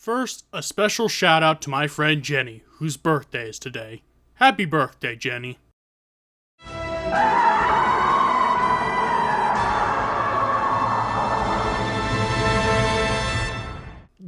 First, a special shout out to my friend Jenny, whose birthday is today. Happy birthday, Jenny.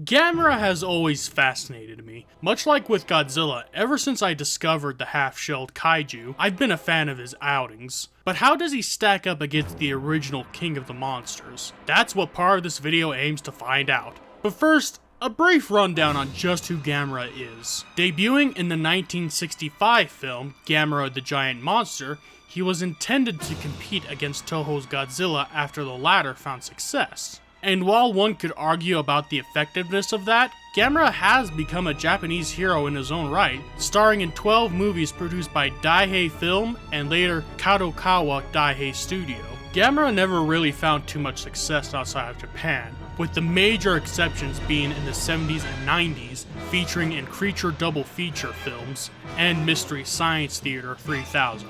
Gamera has always fascinated me. Much like with Godzilla, ever since I discovered the half-shelled Kaiju, I've been a fan of his outings. But how does he stack up against the original king of the monsters? That's what part of this video aims to find out. But first, a brief rundown on just who Gamera is. Debuting in the 1965 film, Gamera the Giant Monster, he was intended to compete against Toho's Godzilla after the latter found success. And while one could argue about the effectiveness of that, Gamera has become a Japanese hero in his own right, starring in 12 movies produced by Daihei Film and later Kadokawa Daihei Studio. Gamera never really found too much success outside of Japan, with the major exceptions being in the 70s and 90s, featuring in Creature Double Feature films and Mystery Science Theater 3000.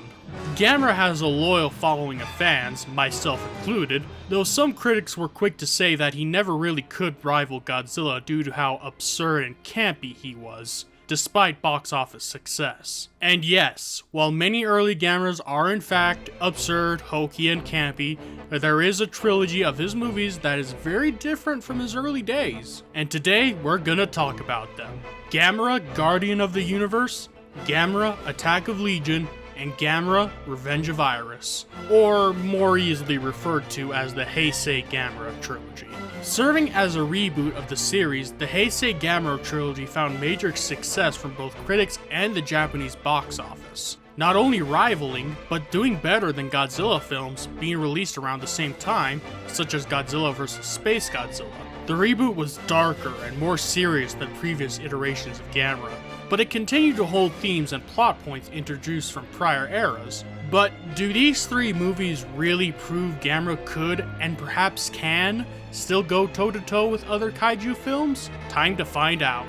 Gamera has a loyal following of fans, myself included, though some critics were quick to say that he never really could rival Godzilla due to how absurd and campy he was, despite box office success. And yes, while many early Gameras are in fact absurd, hokey, and campy, there is a trilogy of his movies that is very different from his early days, and today we're gonna talk about them. Gamera Guardian of the Universe, Gamera Attack of Legion, and Gamera Revenge of Iris, or more easily referred to as the Heisei Gamera trilogy. Serving as a reboot of the series, the Heisei Gamera trilogy found major success from both critics and the Japanese box office, not only rivaling, but doing better than Godzilla films being released around the same time, such as Godzilla vs. Space Godzilla. The reboot was darker and more serious than previous iterations of Gamera, but it continued to hold themes and plot points introduced from prior eras. But do these three movies really prove Gamera could, and perhaps can, still go toe-to-toe with other kaiju films? Time to find out.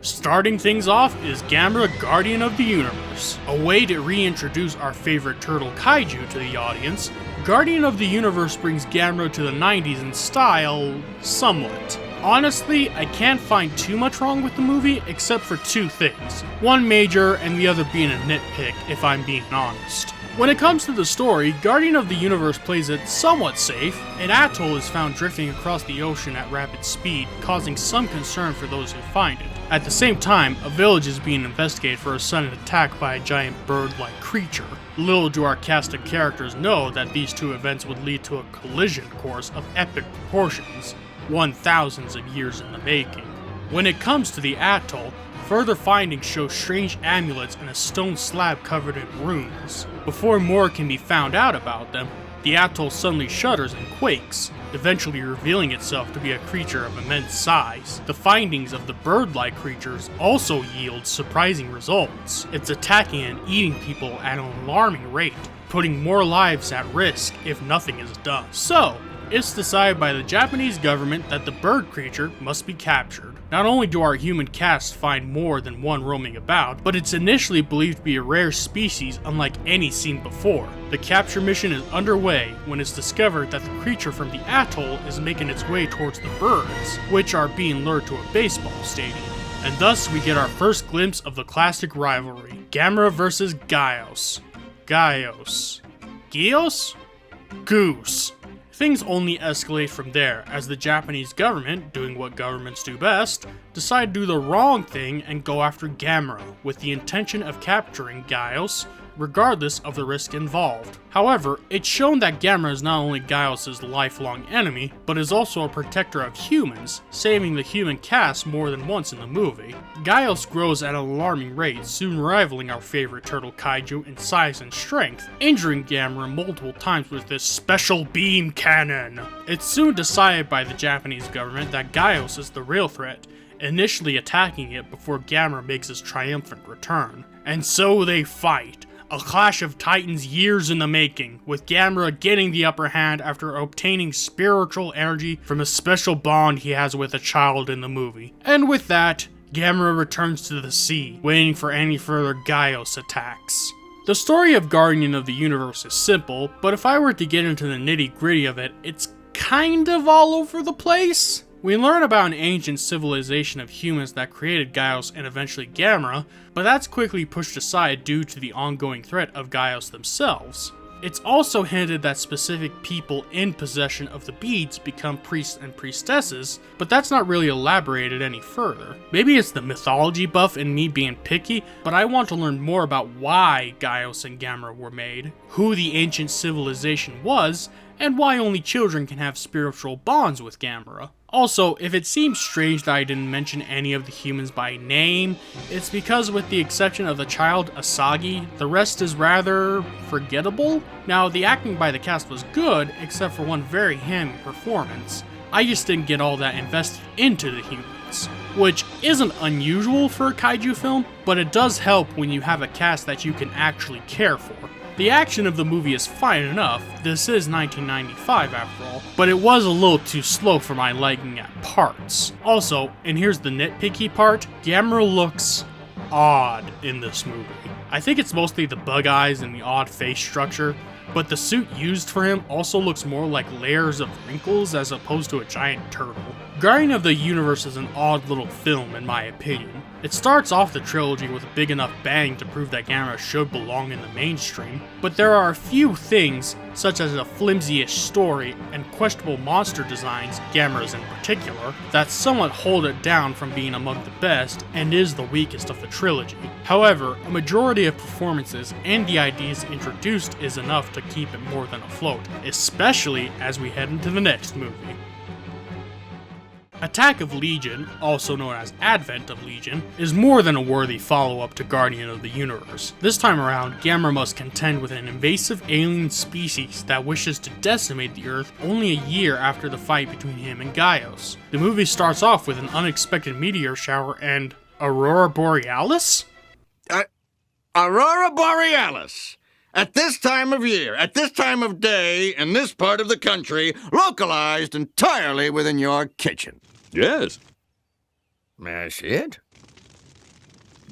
Starting things off is Gamera Guardian of the Universe. A way to reintroduce our favorite turtle kaiju to the audience, Guardian of the Universe brings Gamera to the 90s in style, somewhat. Honestly, I can't find too much wrong with the movie except for two things. One major and the other being a nitpick, if I'm being honest. When it comes to the story, Guardian of the Universe plays it somewhat safe. An atoll is found drifting across the ocean at rapid speed, causing some concern for those who find it. At the same time, a village is being investigated for a sudden attack by a giant bird-like creature. Little do our cast of characters know that these two events would lead to a collision course of epic proportions, thousands of years in the making. When it comes to the atoll, further findings show strange amulets and a stone slab covered in runes. Before more can be found out about them, the atoll suddenly shudders and quakes, eventually revealing itself to be a creature of immense size. The findings of the bird-like creatures also yield surprising results. It's attacking and eating people at an alarming rate, putting more lives at risk if nothing is done. So, it's decided by the Japanese government that the bird creature must be captured. Not only do our human cast find more than one roaming about, but it's initially believed to be a rare species unlike any seen before. The capture mission is underway when it's discovered that the creature from the atoll is making its way towards the birds, which are being lured to a baseball stadium. And thus we get our first glimpse of the classic rivalry, Gamera vs. Gios. Gios? Goose. Things only escalate from there, as the Japanese government, doing what governments do best, decide to do the wrong thing and go after Gamera, with the intention of capturing Gios, regardless of the risk involved. However, it's shown that Gamera is not only Gios' lifelong enemy, but is also a protector of humans, saving the human cast more than once in the movie. Gios grows at an alarming rate, soon rivaling our favorite turtle kaiju in size and strength, injuring Gamera multiple times with this special beam cannon. It's soon decided by the Japanese government that Gios is the real threat, initially attacking it before Gamera makes his triumphant return. And so they fight. A clash of titans years in the making, with Gamera getting the upper hand after obtaining spiritual energy from a special bond he has with a child in the movie. And with that, Gamera returns to the sea, waiting for any further Gios attacks. The story of Guardian of the Universe is simple, but if I were to get into the nitty-gritty of it, it's kind of all over the place. We learn about an ancient civilization of humans that created Gaios and eventually Gamera, but that's quickly pushed aside due to the ongoing threat of Gaios themselves. It's also hinted that specific people in possession of the beads become priests and priestesses, but that's not really elaborated any further. Maybe it's the mythology buff in me being picky, but I want to learn more about why Gaios and Gamera were made, who the ancient civilization was, and why only children can have spiritual bonds with Gamera. Also, if it seems strange that I didn't mention any of the humans by name, it's because with the exception of the child Asagi, the rest is rather forgettable. Now, the acting by the cast was good, except for one very hammy performance. I just didn't get all that invested into the humans, which isn't unusual for a kaiju film, but it does help when you have a cast that you can actually care for. The action of the movie is fine enough, this is 1995 after all, but it was a little too slow for my liking at parts. Also, and here's the nitpicky part, Gamera looks odd in this movie. I think it's mostly the bug eyes and the odd face structure, but the suit used for him also looks more like layers of wrinkles as opposed to a giant turtle. Guardian of the Universe is an odd little film in my opinion. It starts off the trilogy with a big enough bang to prove that Gamera should belong in the mainstream, but there are a few things, such as a flimsy-ish story and questionable monster designs, Gamera's in particular, that somewhat hold it down from being among the best and is the weakest of the trilogy. However, a majority of performances and the ideas introduced is enough to keep it more than afloat, especially as we head into the next movie. Attack of Legion, also known as Advent of Legion, is more than a worthy follow-up to Guardian of the Universe. This time around, Gamera must contend with an invasive alien species that wishes to decimate the Earth only a year after the fight between him and Gaios. The movie starts off with an unexpected meteor shower and Aurora Borealis? Aurora Borealis! At this time of year, at this time of day, in this part of the country, localized entirely within your kitchen. Yes. May I see it?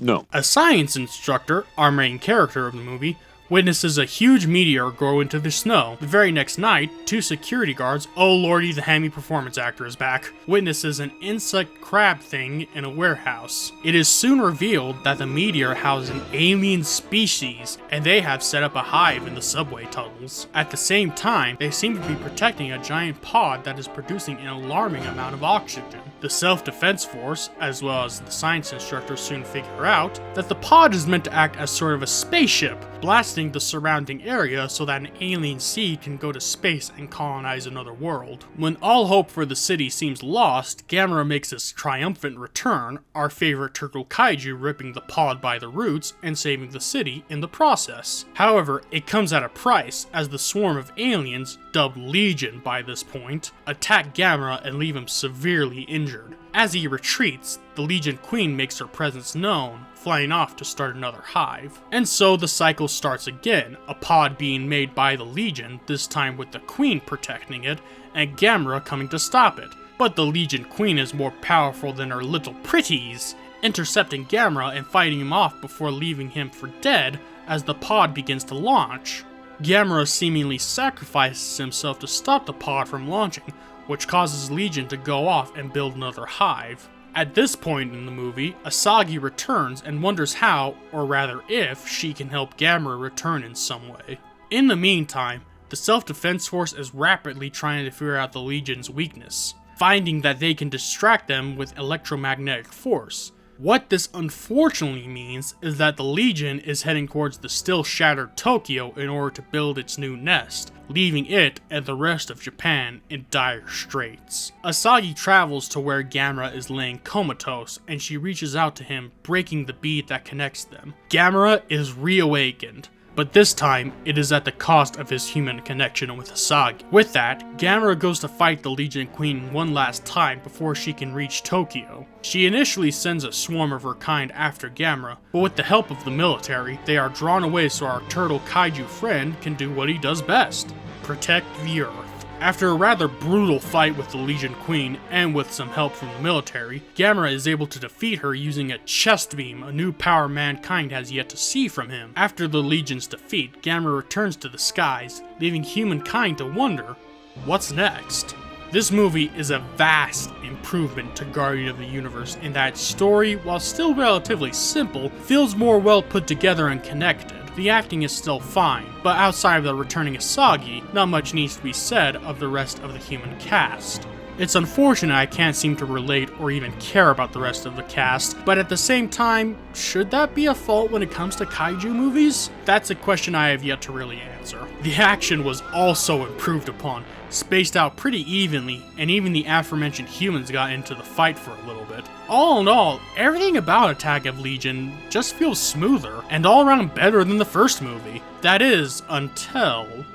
No. A science instructor, our main character of the movie, witnesses a huge meteor grow into the snow. The very next night, two security guards, oh lordy, the hammy performance actor is back, witnesses an insect crab thing in a warehouse. It is soon revealed that the meteor houses an alien species, and they have set up a hive in the subway tunnels. At the same time, they seem to be protecting a giant pod that is producing an alarming amount of oxygen. The self-defense force, as well as the science instructor, soon figure out that the pod is meant to act as sort of a spaceship, blasting the surrounding area so that an alien seed can go to space and colonize another world. When all hope for the city seems lost, Gamera makes his triumphant return, our favorite turtle Kaiju ripping the pod by the roots and saving the city in the process. However, it comes at a price, as the swarm of aliens, dubbed Legion by this point, attack Gamera and leave him severely injured. As he retreats, the Legion Queen makes her presence known, flying off to start another hive. And so the cycle starts again, a pod being made by the Legion, this time with the Queen protecting it, and Gamera coming to stop it. But the Legion Queen is more powerful than her little pretties, intercepting Gamera and fighting him off before leaving him for dead as the pod begins to launch. Gamera seemingly sacrifices himself to stop the pod from launching, which causes Legion to go off and build another hive. At this point in the movie, Asagi returns and wonders how, or rather if, she can help Gamera return in some way. In the meantime, the self-defense force is rapidly trying to figure out the Legion's weakness, finding that they can distract them with electromagnetic force. What this unfortunately means is that the Legion is heading towards the still shattered Tokyo in order to build its new nest, leaving it and the rest of Japan in dire straits. Asagi travels to where Gamera is laying comatose, and she reaches out to him, breaking the bead that connects them. Gamera is reawakened, but this time, it is at the cost of his human connection with Asagi. With that, Gamera goes to fight the Legion Queen one last time before she can reach Tokyo. She initially sends a swarm of her kind after Gamera, but with the help of the military, they are drawn away so our turtle Kaiju friend can do what he does best: protect the Earth. After a rather brutal fight with the Legion Queen, and with some help from the military, Gamera is able to defeat her using a chest beam, a new power mankind has yet to see from him. After the Legion's defeat, Gamera returns to the skies, leaving humankind to wonder, what's next? This movie is a vast improvement to Guardian of the Universe in that its story, while still relatively simple, feels more well put together and connected. The acting is still fine, but outside of the returning Asagi, not much needs to be said of the rest of the human cast. It's unfortunate I can't seem to relate or even care about the rest of the cast, but at the same time, should that be a fault when it comes to kaiju movies? That's a question I have yet to really answer. The action was also improved upon, spaced out pretty evenly, and even the aforementioned humans got into the fight for a little bit. All in all, everything about Attack of Legion just feels smoother, and all around better than the first movie. That is, until...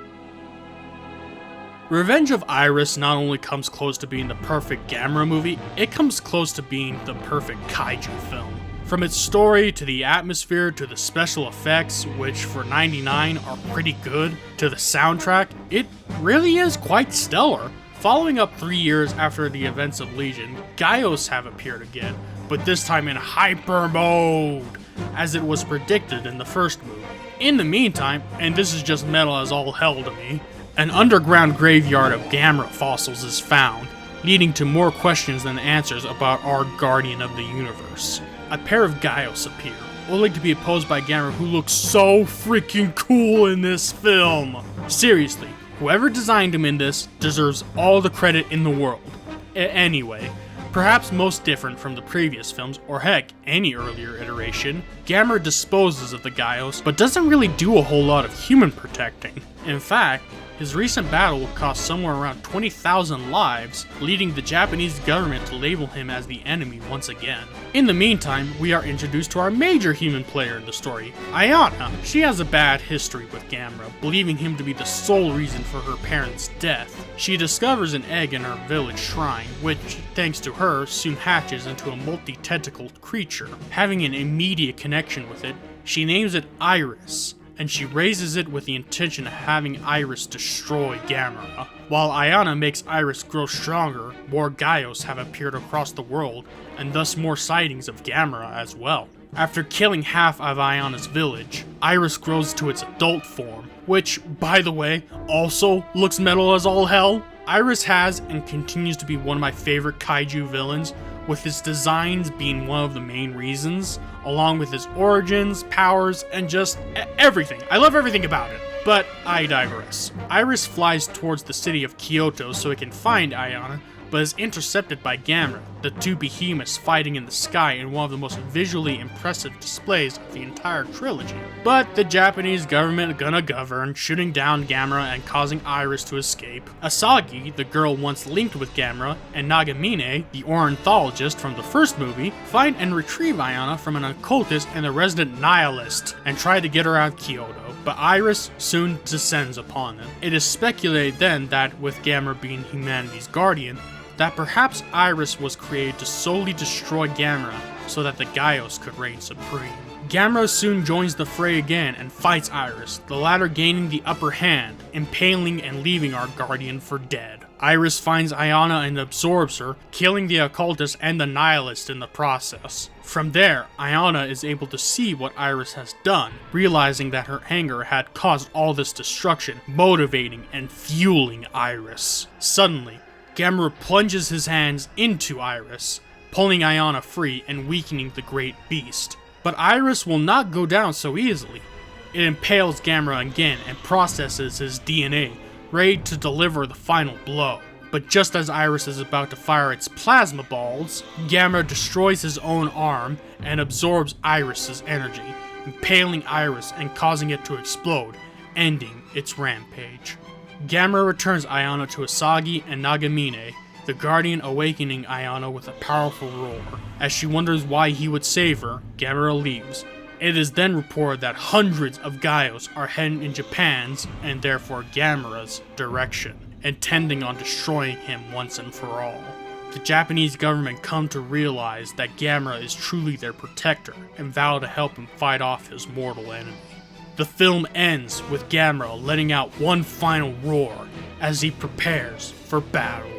Revenge of Iris not only comes close to being the perfect Gamera movie, it comes close to being the perfect kaiju film. From its story, to the atmosphere, to the special effects, which for 99 are pretty good, to the soundtrack, it really is quite stellar. Following up 3 years after the events of Legion, Gaios have appeared again, but this time in hyper mode, as it was predicted in the first movie. In the meantime, and this is just metal as all hell to me, an underground graveyard of Gamera fossils is found, leading to more questions than answers about our Guardian of the Universe. A pair of Gaios appear, only to be opposed by Gamera, who looks so freaking cool in this film. Seriously, whoever designed him in this deserves all the credit in the world. Anyway, perhaps most different from the previous films, or heck, any earlier iteration, Gamera disposes of the Gaios, but doesn't really do a whole lot of human protecting. In fact, his recent battle will cost somewhere around 20,000 lives, leading the Japanese government to label him as the enemy once again. In the meantime, we are introduced to our major human player in the story, Ayana. She has a bad history with Gamera, believing him to be the sole reason for her parents' death. She discovers an egg in her village shrine, which, thanks to her, soon hatches into a multi-tentacled creature. Having an immediate connection with it, she names it Iris, and she raises it with the intention of having Iris destroy Gamera. While Ayana makes Iris grow stronger, more Gaios have appeared across the world, and thus more sightings of Gamera as well. After killing half of Ayana's village, Iris grows to its adult form, which, by the way, also looks metal as all hell. Iris has and continues to be one of my favorite kaiju villains, with his designs being one of the main reasons, along with his origins, powers, and just everything. I love everything about it. But I digress. Iris flies towards the city of Kyoto so it can find Ayana, but is intercepted by Gamera, the two behemoths fighting in the sky in one of the most visually impressive displays of the entire trilogy. But the Japanese government gonna govern, shooting down Gamera and causing Iris to escape. Asagi, the girl once linked with Gamera, and Nagamine, the ornithologist from the first movie, find and retrieve Ayana from an occultist and a resident nihilist, and try to get her out of Kyoto. But Iris soon descends upon them. It is speculated then that, with Gamera being humanity's guardian, that perhaps Iris was created to solely destroy Gamera so that the Gaios could reign supreme. Gamera soon joins the fray again and fights Iris, the latter gaining the upper hand, impaling and leaving our guardian for dead. Iris finds Ayana and absorbs her, killing the occultist and the nihilist in the process. From there, Ayana is able to see what Iris has done, realizing that her anger had caused all this destruction, motivating and fueling Iris. Suddenly, Gamera plunges his hands into Iris, pulling Ayana free and weakening the great beast. But Iris will not go down so easily. It impales Gamera again and processes his DNA, ready to deliver the final blow. But just as Iris is about to fire its plasma balls, Gamera destroys his own arm and absorbs Iris's energy, impaling Iris and causing it to explode, ending its rampage. Gamera returns Ayana to Asagi and Nagamine, the Guardian awakening Ayana with a powerful roar. As she wonders why he would save her, Gamera leaves. It is then reported that hundreds of Gaios are heading in Japan's, and therefore Gamera's, direction, intending on destroying him once and for all. The Japanese government come to realize that Gamera is truly their protector, and vow to help him fight off his mortal enemy. The film ends with Gamera letting out one final roar as he prepares for battle.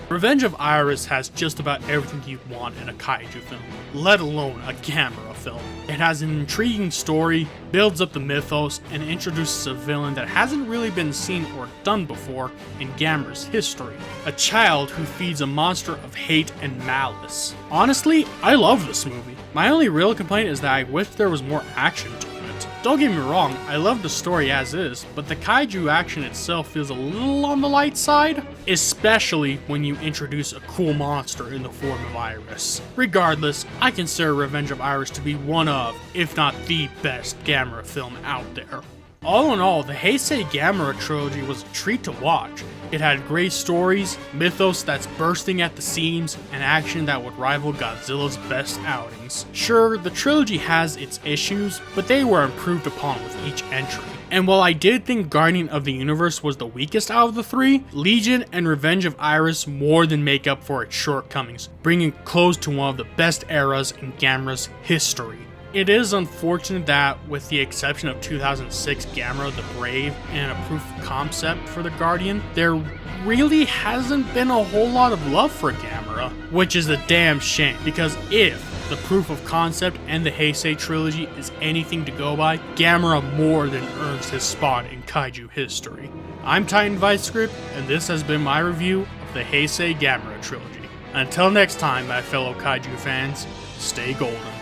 Revenge of Iris has just about everything you'd want in a kaiju film, let alone a Gamera film. It has an intriguing story, builds up the mythos, and introduces a villain that hasn't really been seen or done before in Gamera's history. A child who feeds a monster of hate and malice. Honestly, I love this movie. My only real complaint is that I wish there was more action to it. Don't get me wrong, I love the story as is, but the kaiju action itself feels a little on the light side, especially when you introduce a cool monster in the form of Iris. Regardless, I consider Revenge of Iris to be one of, if not the best Gamera film out there. All in all, the Heisei Gamera trilogy was a treat to watch. It had great stories, mythos that's bursting at the seams, and action that would rival Godzilla's best outings. Sure, the trilogy has its issues, but they were improved upon with each entry. And while I did think Guardian of the Universe was the weakest out of the three, Legion and Revenge of Iris more than make up for its shortcomings, bringing close to one of the best eras in Gamera's history. It is unfortunate that, with the exception of 2006 Gamera the Brave and a proof of concept for the Guardian, there really hasn't been a whole lot of love for Gamera, which is a damn shame, because if the proof of concept and the Heisei trilogy is anything to go by, Gamera more than earns his spot in kaiju history. I'm Titan Vice-Script, and this has been my review of the Heisei Gamera trilogy. Until next time, my fellow kaiju fans, stay golden.